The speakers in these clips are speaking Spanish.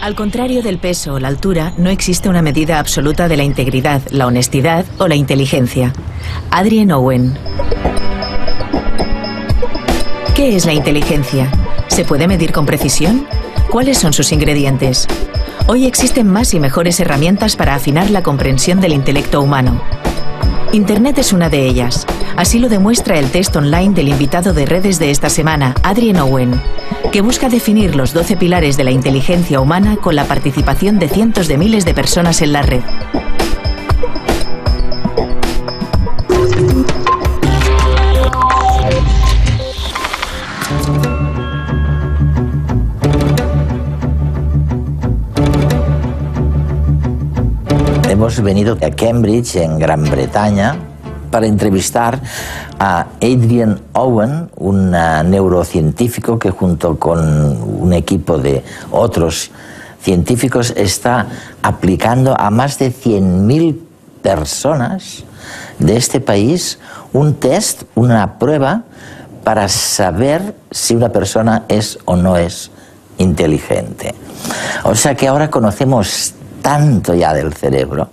Al contrario del peso o la altura, no existe una medida absoluta de la integridad, la honestidad o la inteligencia. Adrian Owen. ¿Qué es la inteligencia? ¿Se puede medir con precisión? ¿Cuáles son sus ingredientes? Hoy existen más y mejores herramientas para afinar la comprensión del intelecto humano. Internet es una de ellas. Así lo demuestra el test online del invitado de redes de esta semana, Adrian Owen, que busca definir los 12 pilares de la inteligencia humana con la participación de cientos de miles de personas en la red. Hemos venido a Cambridge, en Gran Bretaña, para entrevistar a Adrian Owen, un neurocientífico que junto con un equipo de otros científicos está aplicando a más de 100.000 personas de este país un test, una prueba para saber si una persona es o no es inteligente. O sea que ahora conocemos tanto ya del cerebro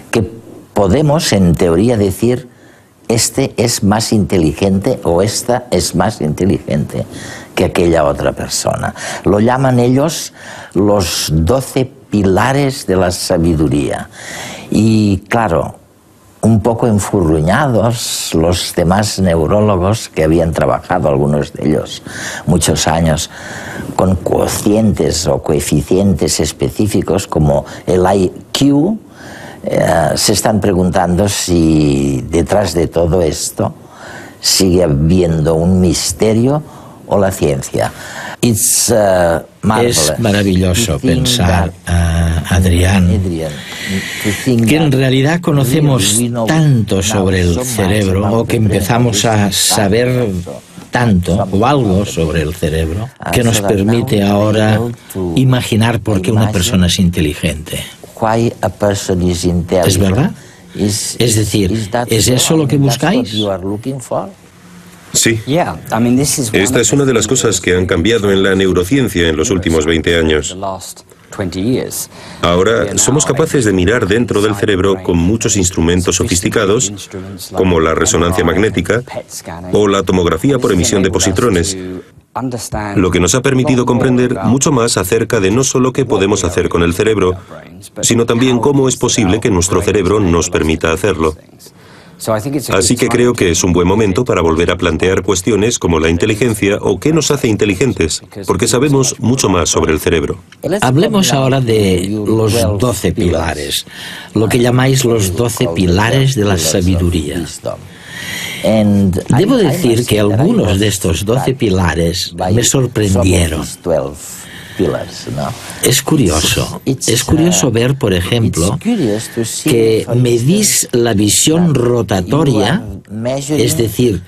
que podemos en teoría decir este es más inteligente o esta es más inteligente que aquella otra persona. Lo llaman ellos los 12 pilares de la sabiduría. Y claro, un poco enfurruñados los demás neurólogos que habían trabajado, algunos de ellos, muchos años, con cocientes o coeficientes específicos como el IQ, se están preguntando si detrás de todo esto sigue habiendo un misterio o la ciencia. Es maravilloso pensar, Adrián, que en realidad conocemos tanto sobre el cerebro, o que empezamos a saber tanto o algo sobre el cerebro, que nos permite ahora imaginar por qué una persona es inteligente. ¿Es verdad? Es decir, ¿es eso lo que buscáis? Sí. Esta es una de las cosas que han cambiado en la neurociencia en los últimos 20 años. Ahora somos capaces de mirar dentro del cerebro con muchos instrumentos sofisticados, como la resonancia magnética o la tomografía por emisión de positrones, lo que nos ha permitido comprender mucho más acerca de no solo qué podemos hacer con el cerebro, sino también cómo es posible que nuestro cerebro nos permita hacerlo. Así que creo que es un buen momento para volver a plantear cuestiones como la inteligencia o qué nos hace inteligentes, porque sabemos mucho más sobre el cerebro. Hablemos ahora de los 12 pilares, lo que llamáis los 12 pilares de la sabiduría. Debo decir que algunos de estos 12 pilares me sorprendieron. Es curioso ver, por ejemplo, que medís la visión rotatoria, es decir,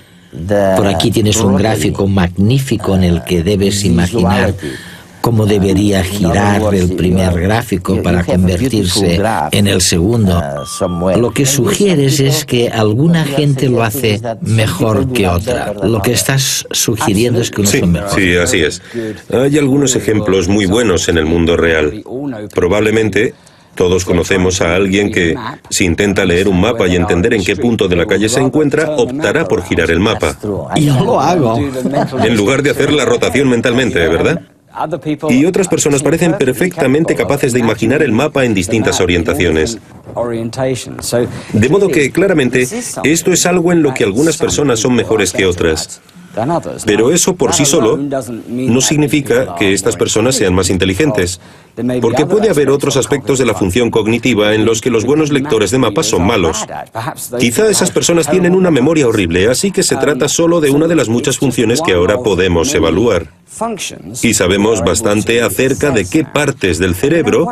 por aquí tienes un gráfico magnífico en el que debes imaginar cómo debería girar el primer gráfico para convertirse en el segundo. Lo que sugieres es que alguna gente lo hace mejor que otra. Lo que estás sugiriendo es que unos son mejores. Sí, así es. Hay algunos ejemplos muy buenos en el mundo real. Probablemente todos conocemos a alguien que, si intenta leer un mapa y entender en qué punto de la calle se encuentra, optará por girar el mapa. Y yo lo hago. En lugar de hacer la rotación mentalmente, ¿verdad? Y otras personas parecen perfectamente capaces de imaginar el mapa en distintas orientaciones. De modo que, claramente, esto es algo en lo que algunas personas son mejores que otras. Pero eso por sí solo no significa que estas personas sean más inteligentes, porque puede haber otros aspectos de la función cognitiva en los que los buenos lectores de mapas son malos. Quizá esas personas tienen una memoria horrible, así que se trata solo de una de las muchas funciones que ahora podemos evaluar. Y sabemos bastante acerca de qué partes del cerebro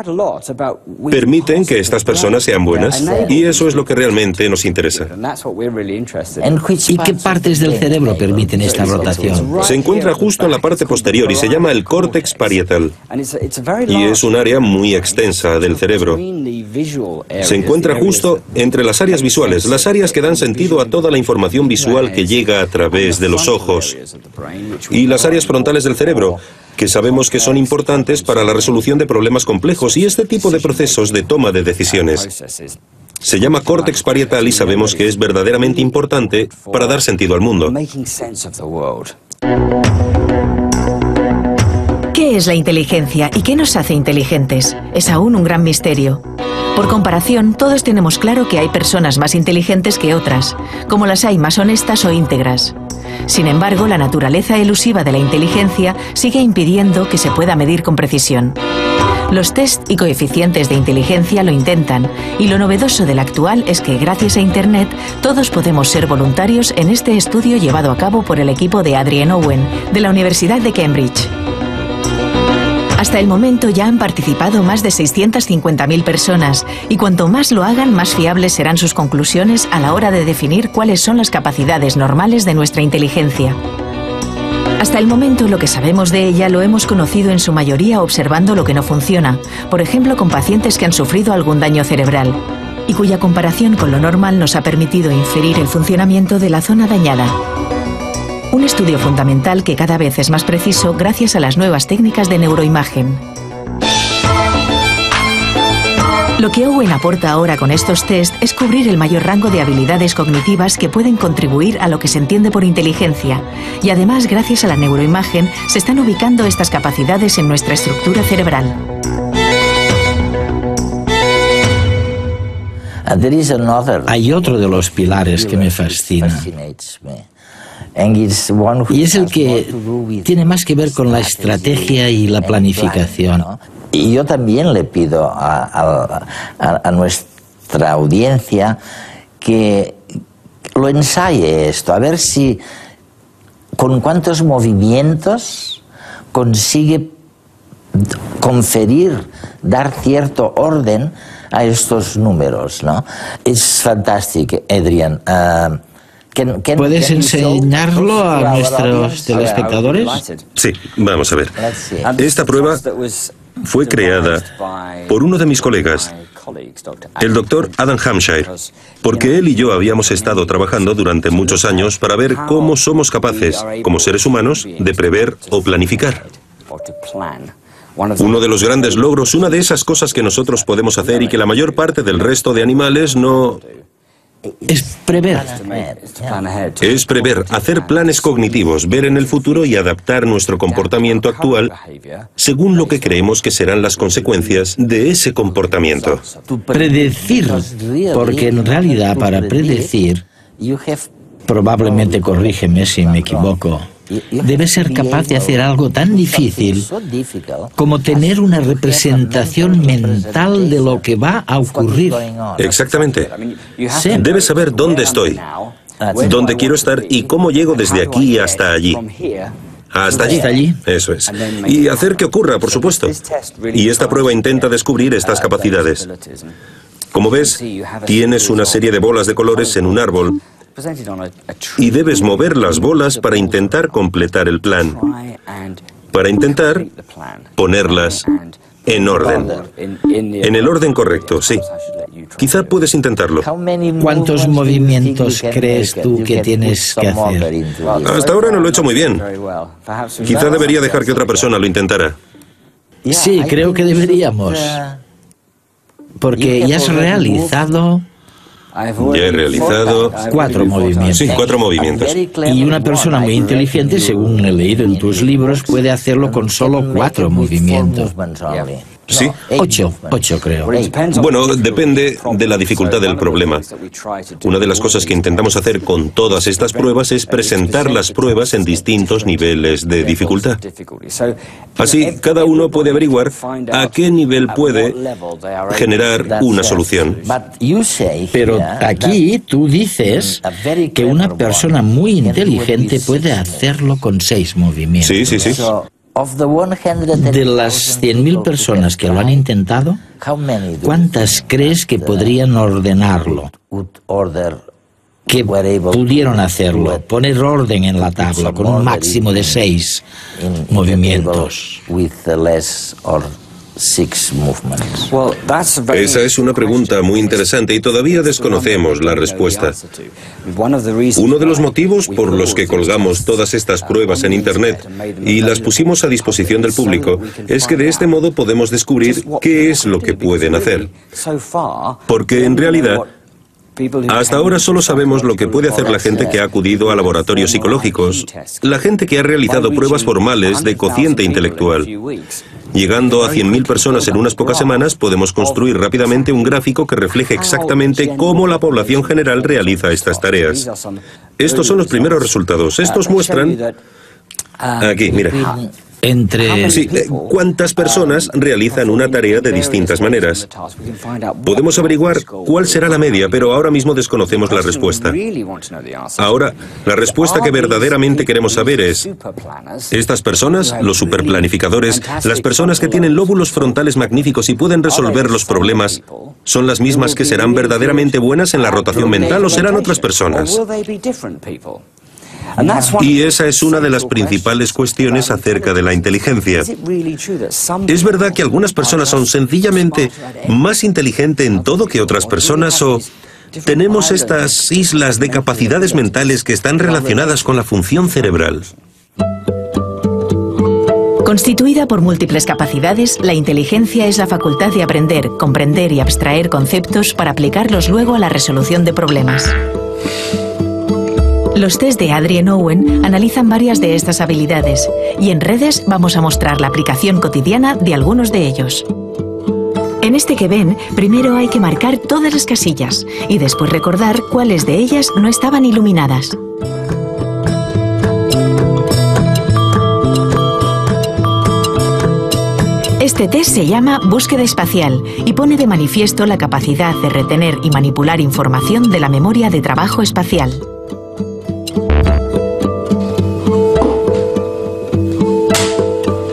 permiten que estas personas sean buenas, y eso es lo que realmente nos interesa. ¿Y qué partes del cerebro permiten esta rotación? Se encuentra justo en la parte posterior y se llama el córtex parietal. Y es un área muy extensa del cerebro. Se encuentra justo entre las áreas visuales, las áreas que dan sentido a toda la información visual que llega a través de los ojos, y las áreas frontales del cerebro, que sabemos que son importantes para la resolución de problemas complejos y este tipo de procesos de toma de decisiones. Se llama córtex parietal y sabemos que es verdaderamente importante para dar sentido al mundo. ¿Qué es la inteligencia y qué nos hace inteligentes? Es aún un gran misterio. Por comparación, todos tenemos claro que hay personas más inteligentes que otras, como las hay más honestas o íntegras. Sin embargo, la naturaleza elusiva de la inteligencia sigue impidiendo que se pueda medir con precisión. Los test y coeficientes de inteligencia lo intentan, y lo novedoso del actual es que, gracias a Internet, todos podemos ser voluntarios en este estudio llevado a cabo por el equipo de Adrian Owen, de la Universidad de Cambridge. Hasta el momento ya han participado más de 650.000 personas, y cuanto más lo hagan, más fiables serán sus conclusiones a la hora de definir cuáles son las capacidades normales de nuestra inteligencia. Hasta el momento lo que sabemos de ella lo hemos conocido en su mayoría observando lo que no funciona, por ejemplo con pacientes que han sufrido algún daño cerebral, y cuya comparación con lo normal nos ha permitido inferir el funcionamiento de la zona dañada. Un estudio fundamental que cada vez es más preciso gracias a las nuevas técnicas de neuroimagen. Lo que Owen aporta ahora con estos test es cubrir el mayor rango de habilidades cognitivas que pueden contribuir a lo que se entiende por inteligencia, y además, gracias a la neuroimagen, se están ubicando estas capacidades en nuestra estructura cerebral. Hay otro de los pilares que me fascina. Y es el que tiene más que ver con la estrategia y la planificación. Y yo también le pido a nuestra audiencia que lo ensaye esto, a ver si con cuántos movimientos consigue conferir, dar cierto orden a estos números, ¿no? Es fantástico, Adrian. ¿Puedes enseñarlo a nuestros telespectadores? Sí, vamos a ver. Esta prueba fue creada por uno de mis colegas, el doctor Adam Hampshire, porque él y yo habíamos estado trabajando durante muchos años para ver cómo somos capaces, como seres humanos, de prever o planificar. Uno de los grandes logros, una de esas cosas que nosotros podemos hacer y que la mayor parte del resto de animales no... Es prever. Es prever, hacer planes cognitivos, ver en el futuro y adaptar nuestro comportamiento actual según lo que creemos que serán las consecuencias de ese comportamiento. Predecir, porque en realidad para predecir, probablemente corrígeme si me equivoco, debe ser capaz de hacer algo tan difícil como tener una representación mental de lo que va a ocurrir. Exactamente. Sí. Debes saber dónde estoy, dónde quiero estar y cómo llego desde aquí hasta allí. Hasta allí. Eso es. Y hacer que ocurra, por supuesto. Y esta prueba intenta descubrir estas capacidades. Como ves, tienes una serie de bolas de colores en un árbol y debes mover las bolas para intentar completar el plan, para intentar ponerlas en orden. En el orden correcto, sí. Quizá puedes intentarlo. ¿Cuántos movimientos crees tú que tienes que hacer? Hasta ahora no lo he hecho muy bien. Quizá debería dejar que otra persona lo intentara. Sí, creo que deberíamos. Porque ya has realizado... Ya he realizado 4 movimientos. Sí, 4 movimientos. Y una persona muy inteligente, según he leído en tus libros, puede hacerlo con solo 4 movimientos. Sí. 8 creo. Bueno, depende de la dificultad del problema. Una de las cosas que intentamos hacer con todas estas pruebas es presentar las pruebas en distintos niveles de dificultad. Así, cada uno puede averiguar a qué nivel puede generar una solución. Pero aquí tú dices que una persona muy inteligente puede hacerlo con 6 movimientos. Sí, sí, sí. De las 100.000 personas que lo han intentado, ¿cuántas crees que podrían ordenarlo? Que pudieron hacerlo, poner orden en la tabla con un máximo de 6 movimientos. Esa es una pregunta muy interesante y todavía desconocemos la respuesta. Uno de los motivos por los que colgamos todas estas pruebas en Internet y las pusimos a disposición del público es que de este modo podemos descubrir qué es lo que pueden hacer. Porque en realidad, hasta ahora solo sabemos lo que puede hacer la gente que ha acudido a laboratorios psicológicos, la gente que ha realizado pruebas formales de cociente intelectual. Llegando a 100.000 personas en unas pocas semanas, podemos construir rápidamente un gráfico que refleje exactamente cómo la población general realiza estas tareas. Estos son los primeros resultados. Estos muestran... Aquí, mira. Sí, ¿cuántas personas realizan una tarea de distintas maneras? Podemos averiguar cuál será la media, pero ahora mismo desconocemos la respuesta. Ahora, la respuesta que verdaderamente queremos saber es: estas personas, los superplanificadores, las personas que tienen lóbulos frontales magníficos y pueden resolver los problemas, ¿son las mismas que serán verdaderamente buenas en la rotación mental o serán otras personas? Y esa es una de las principales cuestiones acerca de la inteligencia. ¿Es verdad que algunas personas son sencillamente más inteligentes en todo que otras personas o tenemos estas islas de capacidades mentales que están relacionadas con la función cerebral? Constituida por múltiples capacidades, la inteligencia es la facultad de aprender, comprender y abstraer conceptos para aplicarlos luego a la resolución de problemas. Los test de Adrien Owen analizan varias de estas habilidades y en redes vamos a mostrar la aplicación cotidiana de algunos de ellos. En este que ven, primero hay que marcar todas las casillas y después recordar cuáles de ellas no estaban iluminadas. Este test se llama búsqueda espacial y pone de manifiesto la capacidad de retener y manipular información de la memoria de trabajo espacial.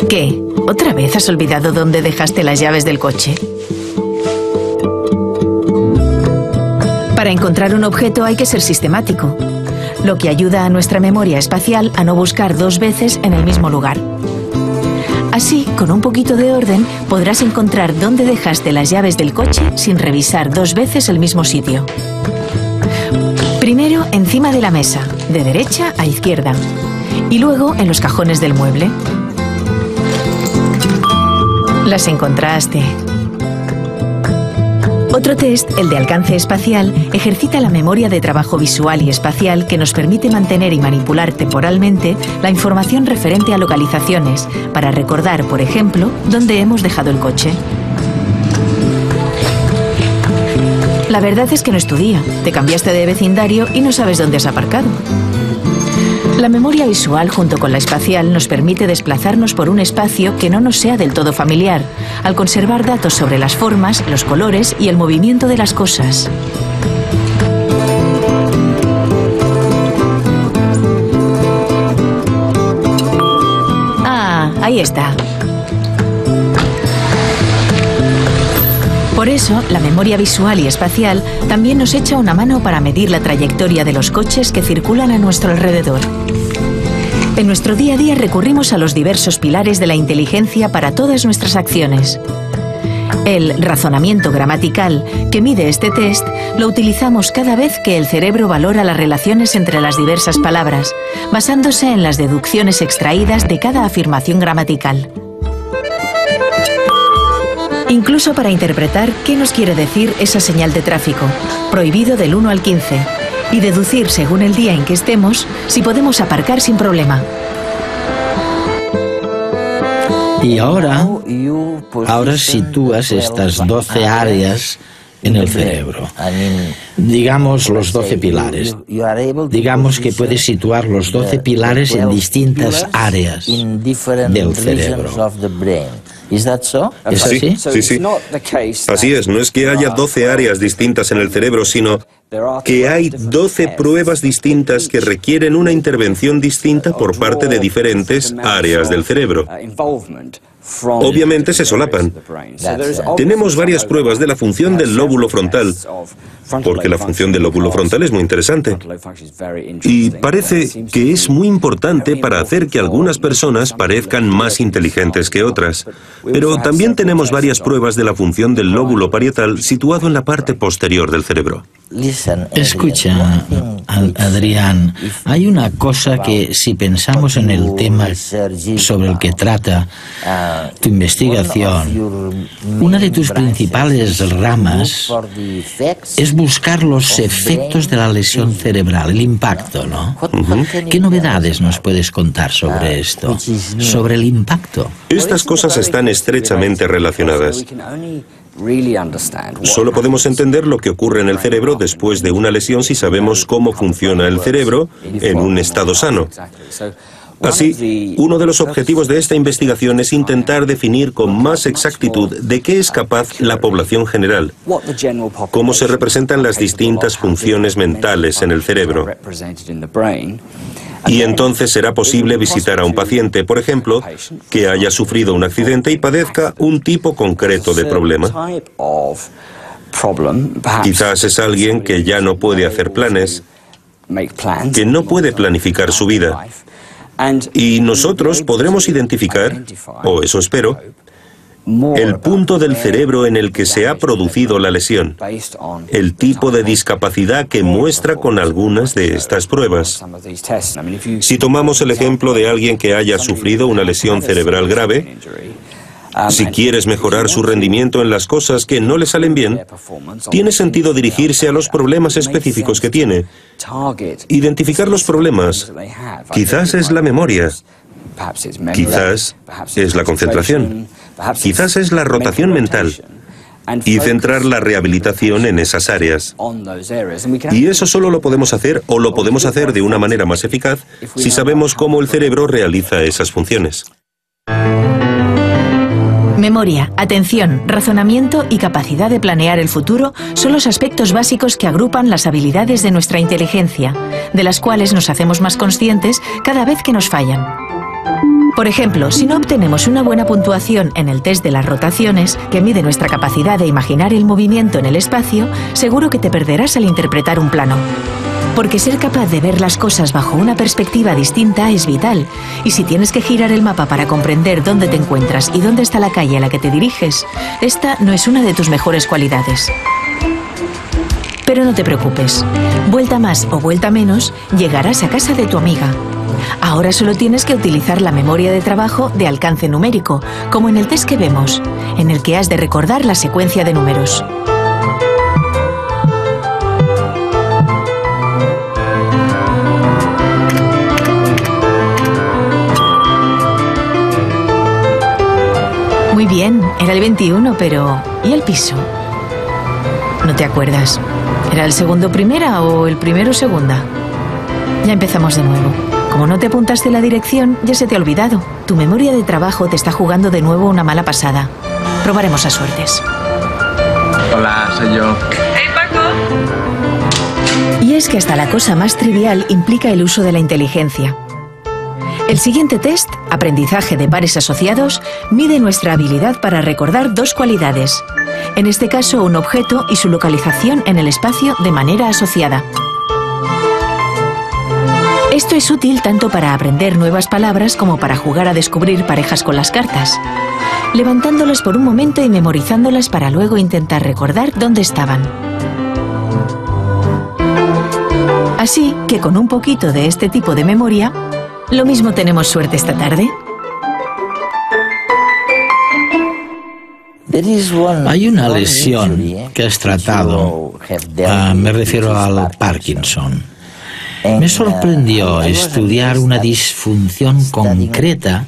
¿Qué? ¿Otra vez has olvidado dónde dejaste las llaves del coche? Para encontrar un objeto hay que ser sistemático, lo que ayuda a nuestra memoria espacial a no buscar dos veces en el mismo lugar. Así, con un poquito de orden, podrás encontrar dónde dejaste las llaves del coche sin revisar dos veces el mismo sitio. Primero, encima de la mesa, de derecha a izquierda, y luego en los cajones del mueble. Las encontraste. Otro test, el de alcance espacial, ejercita la memoria de trabajo visual y espacial que nos permite mantener y manipular temporalmente la información referente a localizaciones, para recordar, por ejemplo, dónde hemos dejado el coche. La verdad es que no es tu día. Te cambiaste de vecindario y no sabes dónde has aparcado. La memoria visual junto con la espacial nos permite desplazarnos por un espacio que no nos sea del todo familiar, al conservar datos sobre las formas, los colores y el movimiento de las cosas. Ah, ahí está. Por eso, la memoria visual y espacial también nos echa una mano para medir la trayectoria de los coches que circulan a nuestro alrededor. En nuestro día a día recurrimos a los diversos pilares de la inteligencia para todas nuestras acciones. El razonamiento gramatical, que mide este test, lo utilizamos cada vez que el cerebro valora las relaciones entre las diversas palabras, basándose en las deducciones extraídas de cada afirmación gramatical. Incluso para interpretar qué nos quiere decir esa señal de tráfico, prohibido del 1 al 15, y deducir según el día en que estemos si podemos aparcar sin problema. Y ahora sitúas estas 12 áreas en el cerebro. Digamos los 12 pilares. Digamos que puedes situar los 12 pilares en distintas áreas del cerebro. ¿Es así? Sí. Así es, no es que haya 12 áreas distintas en el cerebro, sino que hay 12 pruebas distintas que requieren una intervención distinta por parte de diferentes áreas del cerebro. obviamente se solapan. Tenemos varias pruebas de la función del lóbulo frontal, porque la función del lóbulo frontal es muy interesante. Y parece que es muy importante para hacer que algunas personas parezcan más inteligentes que otras. Pero también tenemos varias pruebas de la función del lóbulo parietal situado en la parte posterior del cerebro. Escucha, Adrián, hay una cosa que si pensamos en el tema sobre el que trata tu investigación, una de tus principales ramas es buscar los efectos de la lesión cerebral, el impacto, ¿no? ¿Qué novedades nos puedes contar sobre esto, sobre el impacto? Estas cosas están estrechamente relacionadas. Solo podemos entender lo que ocurre en el cerebro después de una lesión si sabemos cómo funciona el cerebro en un estado sano. Así, uno de los objetivos de esta investigación es intentar definir con más exactitud de qué es capaz la población general, cómo se representan las distintas funciones mentales en el cerebro. Y entonces será posible visitar a un paciente, por ejemplo, que haya sufrido un accidente y padezca un tipo concreto de problema. Quizás es alguien que ya no puede hacer planes, que no puede planificar su vida. Y nosotros podremos identificar, o eso espero, el punto del cerebro en el que se ha producido la lesión, el tipo de discapacidad que muestra con algunas de estas pruebas. Si tomamos el ejemplo de alguien que haya sufrido una lesión cerebral grave, si quieres mejorar su rendimiento en las cosas que no le salen bien, tiene sentido dirigirse a los problemas específicos que tiene. Identificar los problemas. Quizás es la memoria. Quizás es la concentración. Quizás es la rotación mental. Y centrar la rehabilitación en esas áreas. Y eso solo lo podemos hacer, o lo podemos hacer de una manera más eficaz, si sabemos cómo el cerebro realiza esas funciones. Memoria, atención, razonamiento y capacidad de planear el futuro son los aspectos básicos que agrupan las habilidades de nuestra inteligencia, de las cuales nos hacemos más conscientes cada vez que nos fallan. Por ejemplo, si no obtenemos una buena puntuación en el test de las rotaciones, que mide nuestra capacidad de imaginar el movimiento en el espacio, seguro que te perderás al interpretar un plano. Porque ser capaz de ver las cosas bajo una perspectiva distinta es vital, y si tienes que girar el mapa para comprender dónde te encuentras y dónde está la calle a la que te diriges, esta no es una de tus mejores cualidades. Pero no te preocupes, vuelta más o vuelta menos, llegarás a casa de tu amiga. Ahora solo tienes que utilizar la memoria de trabajo de alcance numérico, como en el test que vemos, en el que has de recordar la secuencia de números. Muy bien, era el 21, pero ¿y el piso? ¿No te acuerdas? ¿Era el segundo primera o el primero segunda? Ya empezamos de nuevo. Como no te apuntaste la dirección, ya se te ha olvidado. Tu memoria de trabajo te está jugando de nuevo una mala pasada. Probaremos a suertes. Hola, soy yo. ¡Hey, Paco! Y es que hasta la cosa más trivial implica el uso de la inteligencia. El siguiente test, aprendizaje de pares asociados, mide nuestra habilidad para recordar dos cualidades. En este caso, un objeto y su localización en el espacio de manera asociada. Esto es útil tanto para aprender nuevas palabras como para jugar a descubrir parejas con las cartas, levantándolas por un momento y memorizándolas para luego intentar recordar dónde estaban. Así que con un poquito de este tipo de memoria, lo mismo tenemos suerte esta tarde. Hay una lesión que has tratado, me refiero al Parkinson. Me sorprendió estudiar una disfunción concreta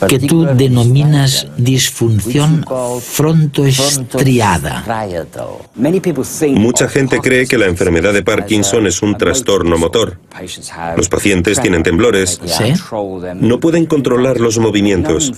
que tú denominas disfunción frontoestriada. Mucha gente cree que la enfermedad de Parkinson es un trastorno motor. Los pacientes tienen temblores, ¿Sí? no pueden controlar los movimientos.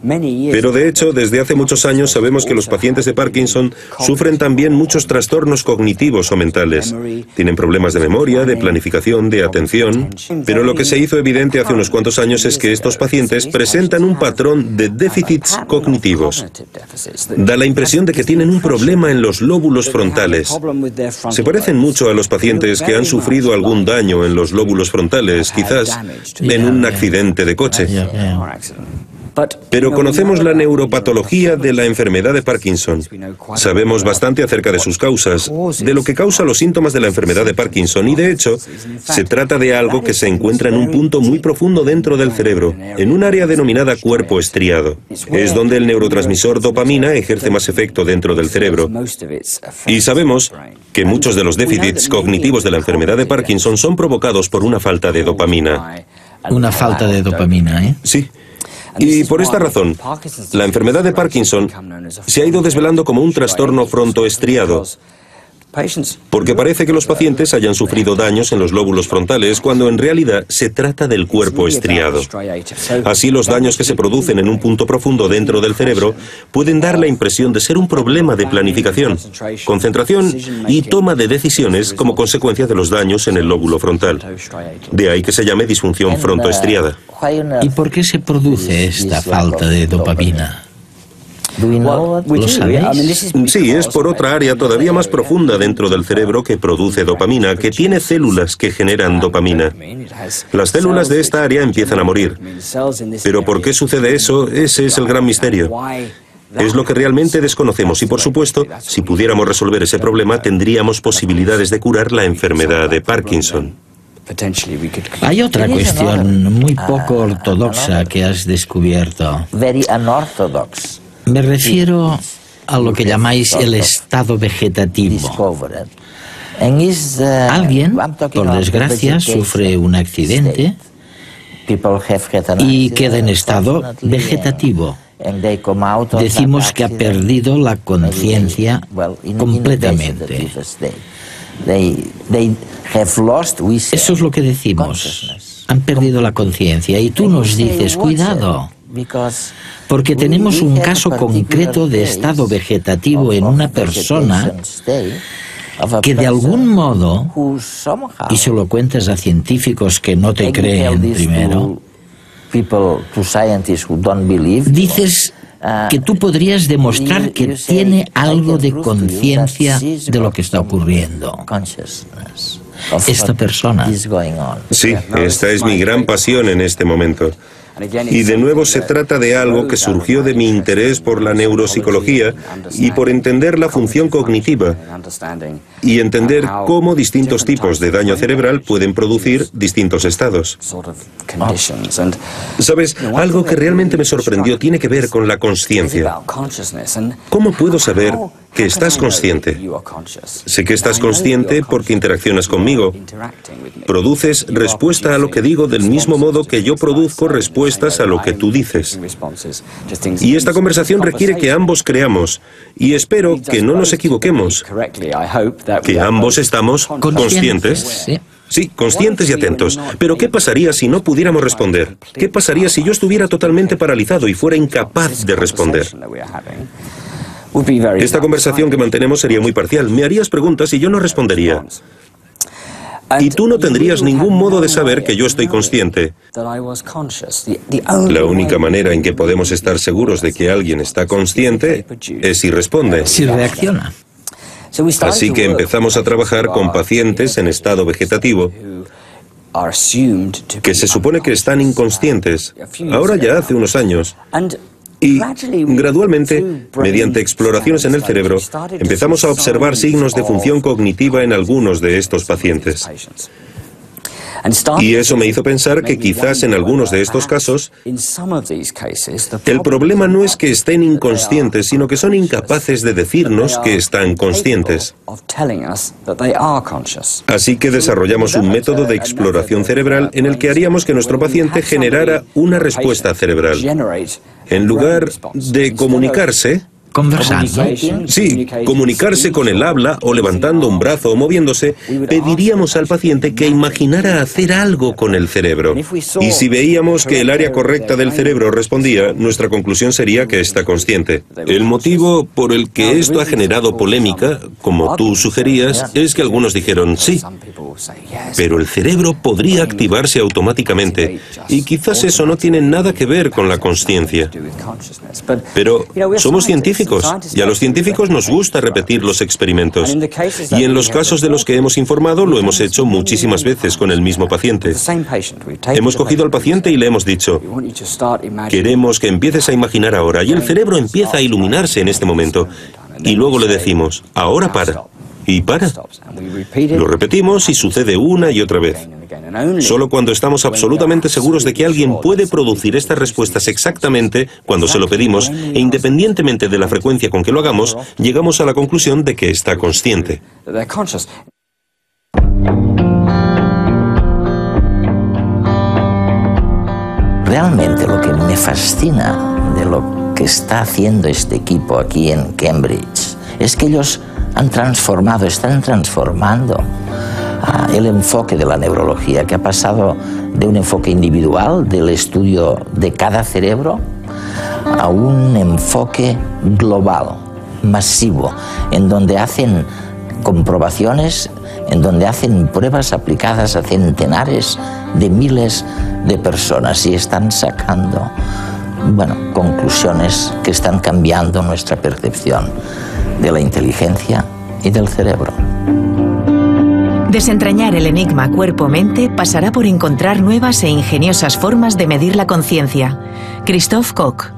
Pero de hecho, desde hace muchos años sabemos que los pacientes de Parkinson sufren también muchos trastornos cognitivos o mentales. Tienen problemas de memoria, de planificación, de atención. Pero lo que se hizo evidente hace unos cuantos años años es que estos pacientes presentan un patrón de déficits cognitivos. Da la impresión de que tienen un problema en los lóbulos frontales. Se parecen mucho a los pacientes que han sufrido algún daño en los lóbulos frontales, quizás en un accidente de coche. Pero conocemos la neuropatología de la enfermedad de Parkinson. Sabemos bastante acerca de sus causas, de lo que causa los síntomas de la enfermedad de Parkinson, y de hecho, se trata de algo que se encuentra en un punto muy profundo dentro del cerebro, en un área denominada cuerpo estriado. Es donde el neurotransmisor dopamina ejerce más efecto dentro del cerebro. Y sabemos que muchos de los déficits cognitivos de la enfermedad de Parkinson son provocados por una falta de dopamina. Una falta de dopamina, ¿eh? Sí. Y por esta razón, la enfermedad de Parkinson se ha ido desvelando como un trastorno frontoestriado, porque parece que los pacientes hayan sufrido daños en los lóbulos frontales cuando en realidad se trata del cuerpo estriado. Así, los daños que se producen en un punto profundo dentro del cerebro pueden dar la impresión de ser un problema de planificación, concentración y toma de decisiones como consecuencia de los daños en el lóbulo frontal. De ahí que se llame disfunción frontoestriada. ¿Y por qué se produce esta falta de dopamina? ¿Lo sabéis? Sí, es por otra área todavía más profunda dentro del cerebro que produce dopamina, que tiene células que generan dopamina. Las células de esta área empiezan a morir. Pero ¿por qué sucede eso? Ese es el gran misterio. Es lo que realmente desconocemos y, por supuesto, si pudiéramos resolver ese problema, tendríamos posibilidades de curar la enfermedad de Parkinson. Hay otra cuestión muy poco ortodoxa que has descubierto. Me refiero a lo que llamáis el estado vegetativo. Alguien, por desgracia, sufre un accidente y queda en estado vegetativo. Decimos que ha perdido la conciencia completamente. Eso es lo que decimos. Han perdido la conciencia y tú nos dices, cuidado, porque tenemos un caso concreto de estado vegetativo en una persona que de algún modo, y se lo cuentas a científicos que no te creen primero, dices que tú podrías demostrar que tiene algo de conciencia de lo que está ocurriendo. Esta persona. Sí, esta es mi gran pasión en este momento. Y de nuevo se trata de algo que surgió de mi interés por la neuropsicología y por entender la función cognitiva y entender cómo distintos tipos de daño cerebral pueden producir distintos estados. ¿Sabes? Algo que realmente me sorprendió tiene que ver con la consciencia. ¿Cómo puedo saber que estás consciente? Sé que estás consciente porque interaccionas conmigo. Produces respuesta a lo que digo del mismo modo que yo produzco respuestas a lo que tú dices. Y esta conversación requiere que ambos creamos, y espero que no nos equivoquemos, que ambos estamos conscientes. Sí, conscientes y atentos. Pero ¿qué pasaría si no pudiéramos responder? ¿Qué pasaría si yo estuviera totalmente paralizado y fuera incapaz de responder? Esta conversación que mantenemos sería muy parcial. Me harías preguntas y yo no respondería. Y tú no tendrías ningún modo de saber que yo estoy consciente. La única manera en que podemos estar seguros de que alguien está consciente es si responde. Si reacciona. Así que empezamos a trabajar con pacientes en estado vegetativo que se supone que están inconscientes. Ahora ya hace unos años. Y gradualmente, mediante exploraciones en el cerebro, empezamos a observar signos de función cognitiva en algunos de estos pacientes. Y eso me hizo pensar que quizás en algunos de estos casos, el problema no es que estén inconscientes, sino que son incapaces de decirnos que están conscientes. Así que desarrollamos un método de exploración cerebral en el que haríamos que nuestro paciente generara una respuesta cerebral. En lugar de comunicarse, conversando. Sí, comunicarse con el habla o levantando un brazo o moviéndose, pediríamos al paciente que imaginara hacer algo con el cerebro. Y si veíamos que el área correcta del cerebro respondía, nuestra conclusión sería que está consciente. El motivo por el que esto ha generado polémica, como tú sugerías, es que algunos dijeron sí, pero el cerebro podría activarse automáticamente y quizás eso no tiene nada que ver con la consciencia. Pero somos científicos y a los científicos nos gusta repetir los experimentos. Y en los casos de los que hemos informado lo hemos hecho muchísimas veces con el mismo paciente. Hemos cogido al paciente y le hemos dicho, queremos que empieces a imaginar ahora, y el cerebro empieza a iluminarse en este momento. Y luego le decimos, ahora para. Y para. Lo repetimos y sucede una y otra vez. Solo cuando estamos absolutamente seguros de que alguien puede producir estas respuestas exactamente cuando se lo pedimos, e independientemente de la frecuencia con que lo hagamos, llegamos a la conclusión de que está consciente. Realmente lo que me fascina de lo que está haciendo este equipo aquí en Cambridge es que ellos están transformando el enfoque de la neurología, que ha pasado de un enfoque individual del estudio de cada cerebro a un enfoque global, masivo, en donde hacen comprobaciones, en donde hacen pruebas aplicadas a centenares de miles de personas y están sacando, conclusiones que están cambiando nuestra percepción de la inteligencia y del cerebro. Desentrañar el enigma cuerpo-mente pasará por encontrar nuevas e ingeniosas formas de medir la conciencia. Christoph Koch.